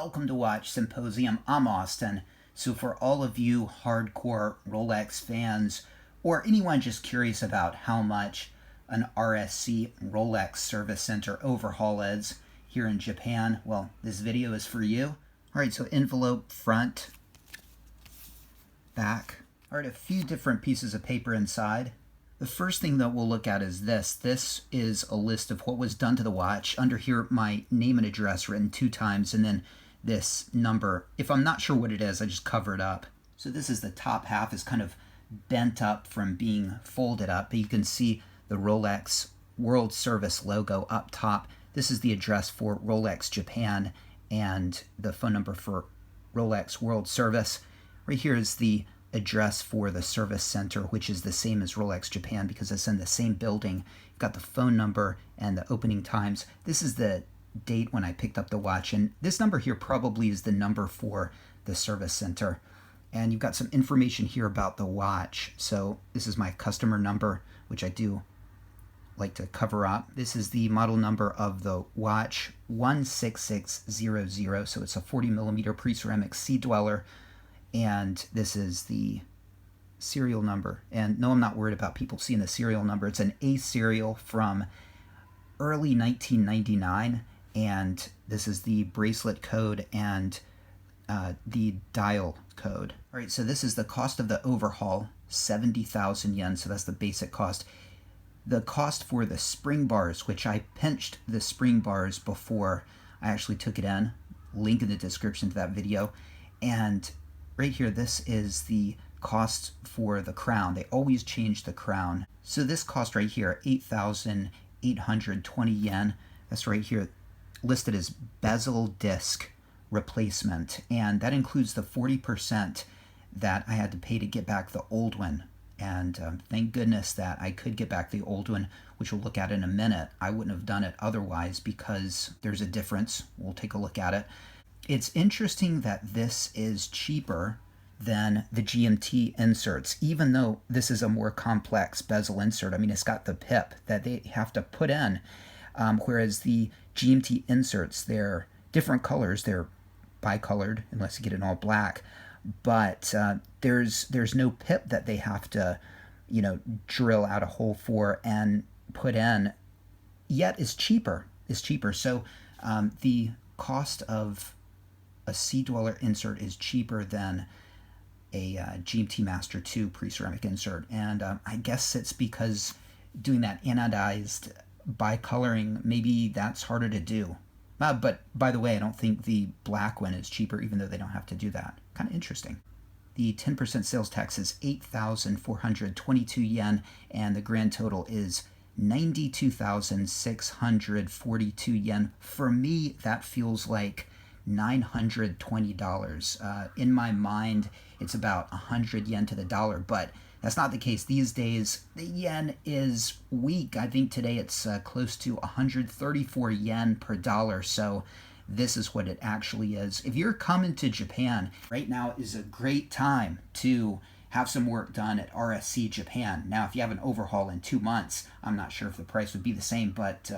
Welcome to Watch Symposium. I'm Austin. So for all of you hardcore Rolex fans, or anyone just curious about how much an RSC Rolex service center overhaul is here in Japan, well, this video is for you. All right, so envelope, front, back. All right, a few different pieces of paper inside. The first thing that we'll look at is this. This is a list of what was done to the watch. Under here, my name and address written 2 times, and then this number. If I'm not sure what it is, I just cover it up. So this is the top half is kind of bent up from being folded up, but you can see the Rolex World Service logo up top. This is the address for Rolex Japan and the phone number for Rolex World Service. Right here is the address for the service center, which is the same as Rolex Japan because it's in the same building. You've got the phone number and the opening times. This is the date when I picked up the watch, and this number here probably is the number for the service center. And you've got some information here about the watch. So this is my customer number, which I do like to cover up. This is the model number of the watch, 16600. So it's a 40 millimeter pre-ceramic sea dweller. And this is the serial number. And no, I'm not worried about people seeing the serial number. It's an A serial from early 1999. And this is the bracelet code and the dial code. All right, so this is the cost of the overhaul, 70,000 yen. So that's the basic cost. The cost for the spring bars, which I pinched the spring bars before I actually took it in. Link in the description to that video. And right here, this is the cost for the crown. They always change the crown. So this cost right here, 8,820 yen. That's right here, listed as bezel disc replacement. And that includes the 40% that I had to pay to get back the old one. And thank goodness that I could get back the old one, which we'll look at in a minute. I wouldn't have done it otherwise because there's a difference. We'll take a look at it. It's interesting that this is cheaper than the GMT inserts, even though this is a more complex bezel insert. I mean, it's got the pip that they have to put in, whereas the GMT inserts, they're different colors. They're bicolored, unless you get it all black. But there's no pip that they have to, drill out a hole for and put in. Yet it's cheaper. So the cost of a sea dweller insert is cheaper than a GMT Master 2 pre-ceramic insert. And I guess it's because doing that anodized bicoloring, maybe that's harder to do. But by the way, I don't think the black one is cheaper, even though they don't have to do that. Kind of interesting. The 10% sales tax is 8,422 yen, and the grand total is 92,642 yen. For me, that feels like $920. In my mind, it's about 100 yen to the dollar, but that's not the case these days. The yen is weak. I think today it's close to 134 yen per dollar, so this is what it actually is. If you're coming to Japan, right now is a great time to have some work done at RSC Japan. Now, if you have an overhaul in 2 months, I'm not sure if the price would be the same, but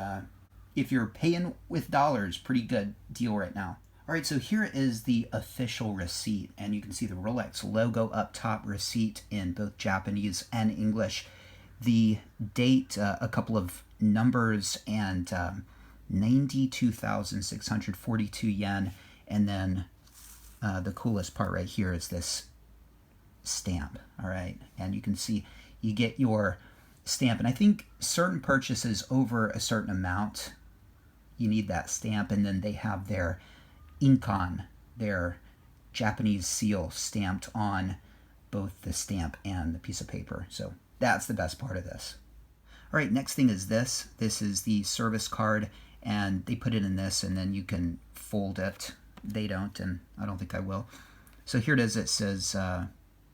if you're paying with dollars, pretty good deal right now. All right, so here is the official receipt, and you can see the Rolex logo up top, receipt in both Japanese and English. The date, a couple of numbers, and 92,642 yen. And then the coolest part right here is this stamp, all right? And you can see you get your stamp, and I think certain purchases over a certain amount, you need that stamp, and then they have their Inkan, their Japanese seal, stamped on both the stamp and the piece of paper. So that's the best part of this. All right, next thing is this. This is the service card, and they put it in this, and then you can fold it. They don't, and I don't think I will. So here it is. It says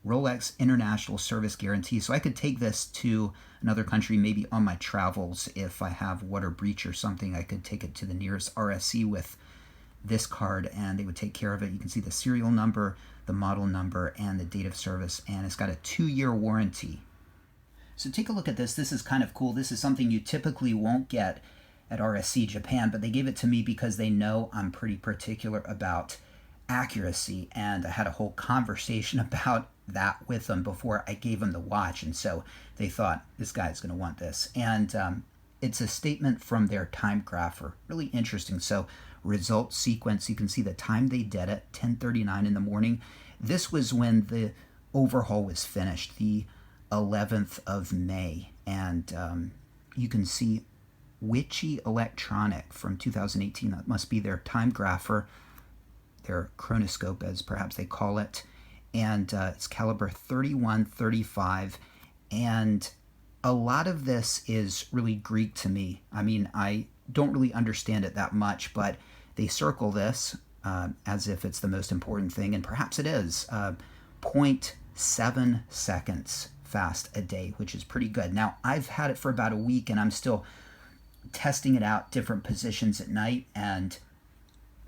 Rolex International Service Guarantee. So I could take this to another country, maybe on my travels. If I have water breach or something, I could take it to the nearest RSC with this card, and they would take care of it. You can see the serial number, the model number, and the date of service, and it's got a 2-year warranty. So take a look at this. This is kind of cool. This is something you typically won't get at RSC Japan, but they gave it to me because they know I'm pretty particular about accuracy, and I had a whole conversation about that with them before I gave them the watch, and so they thought, this guy's going to want this. And it's a statement from their Timegrapher. Really interesting. So result sequence, you can see the time they did it, 10:39 in the morning. This was when the overhaul was finished, the 11th of May. And you can see Witchy Electronic from 2018. That must be their Timegrapher, their chronoscope as perhaps they call it. And it's caliber 3135. And a lot of this is really Greek to me. I mean, I don't really understand it that much, but they circle this as if it's the most important thing, and perhaps it is. 0.7 seconds fast a day, which is pretty good. Now, I've had it for about a week, and I'm still testing it out, different positions at night, and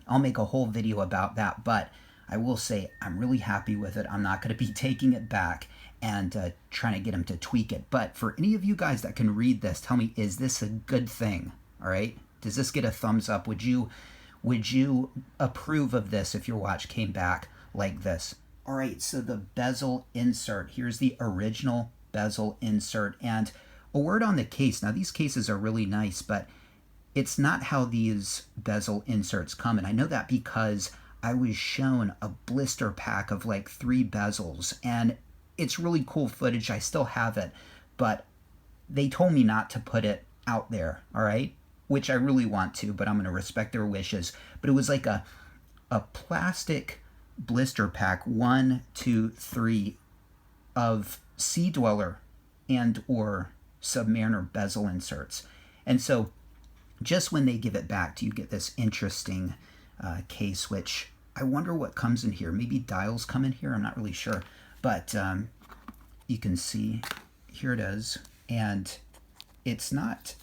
I'll make a whole video about that, but I will say I'm really happy with it. I'm not going to be taking it back and trying to get them to tweak it. But for any of you guys that can read this, tell me, is this a good thing? All right? Does this get a thumbs up? Would you approve of this if your watch came back like this? All right, so the bezel insert. Here's the original bezel insert. And a word on the case. Now, these cases are really nice, but it's not how these bezel inserts come. And I know that because I was shown a blister pack of like 3 bezels, and it's really cool footage. I still have it, but they told me not to put it out there, all right? Which I really want to, but I'm going to respect their wishes. But it was like a plastic blister pack, 1, 2, 3 of Sea Dweller and or Submariner bezel inserts. And so just when they give it back to you, get this interesting case, which I wonder what comes in here. Maybe dials come in here. I'm not really sure. But you can see, here it is. And it's not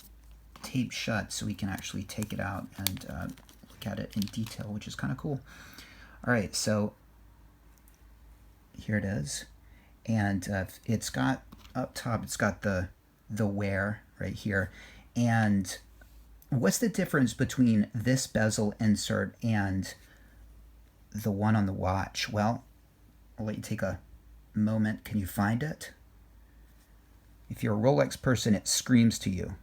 taped shut, so we can actually take it out and look at it in detail, which is kind of cool. All right, so here it is. And it's got, up top, it's got the wear right here. And what's the difference between this bezel insert and the one on the watch? Well, I'll let you take a moment. Can you find it? If you're a Rolex person, it screams to you.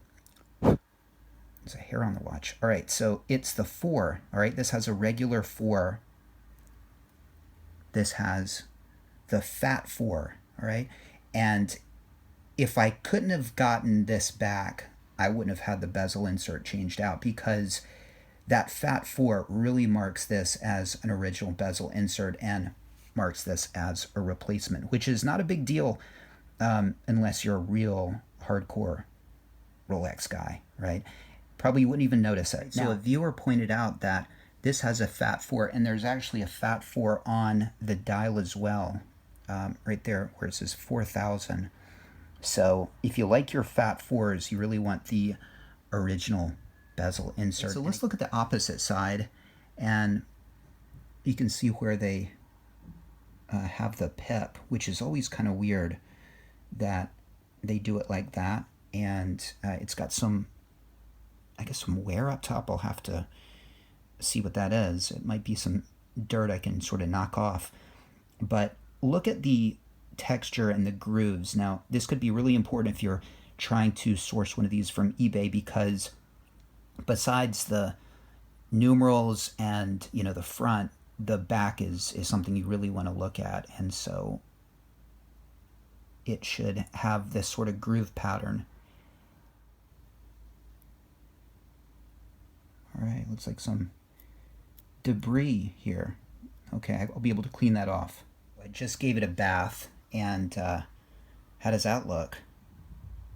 There's a hair on the watch. All right, so it's the 4. All right, this has a regular 4. This has the fat 4. All right, and if I couldn't have gotten this back, I wouldn't have had the bezel insert changed out, because that fat 4 really marks this as an original bezel insert and marks this as a replacement, which is not a big deal unless you're a real hardcore Rolex guy, right? Probably wouldn't even notice it. So a viewer pointed out that this has a fat 4, and there's actually a fat 4 on the dial as well, right there where it says 4,000. So if you like your fat 4s, you really want the original bezel insert. So let's look at the opposite side, and you can see where they have the pip, which is always kind of weird that they do it like that. And it's got some, I guess, some wear up top. I'll have to see what that is. It might be some dirt I can sort of knock off. But look at the texture and the grooves. Now, this could be really important if you're trying to source one of these from eBay, because besides the numerals and, you know, the front, the back is something you really want to look at. And so it should have this sort of groove pattern. All right, looks like some debris here. Okay, I'll be able to clean that off. I just gave it a bath, and how does that look?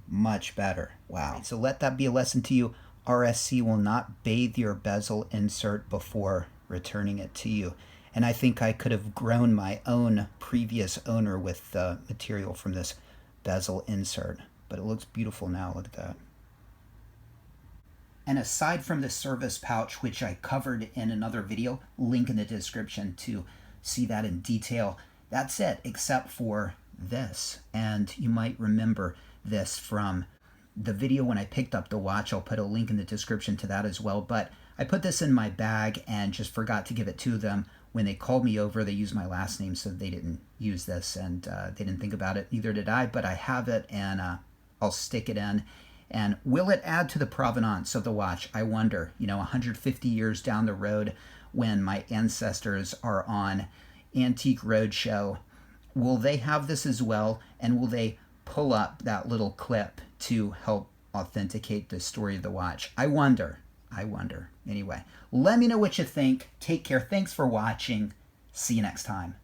Much better. Wow. So let that be a lesson to you. RSC will not bathe your bezel insert before returning it to you. And I think I could have grown my own previous owner with the material from this bezel insert, but it looks beautiful now. Look at that. And aside from the service pouch, which I covered in another video, link in the description to see that in detail, that's it, except for this. And you might remember this from the video when I picked up the watch. I'll put a link in the description to that as well. But I put this in my bag and just forgot to give it to them when they called me over, they used my last name, so they didn't use this, and they didn't think about it. Neither did I, but I have it, and I'll stick it in. And will it add to the provenance of the watch? I wonder, 150 years down the road, when my ancestors are on Antique Roadshow, will they have this as well? And will they pull up that little clip to help authenticate the story of the watch? I wonder. Anyway, let me know what you think. Take care. Thanks for watching. See you next time.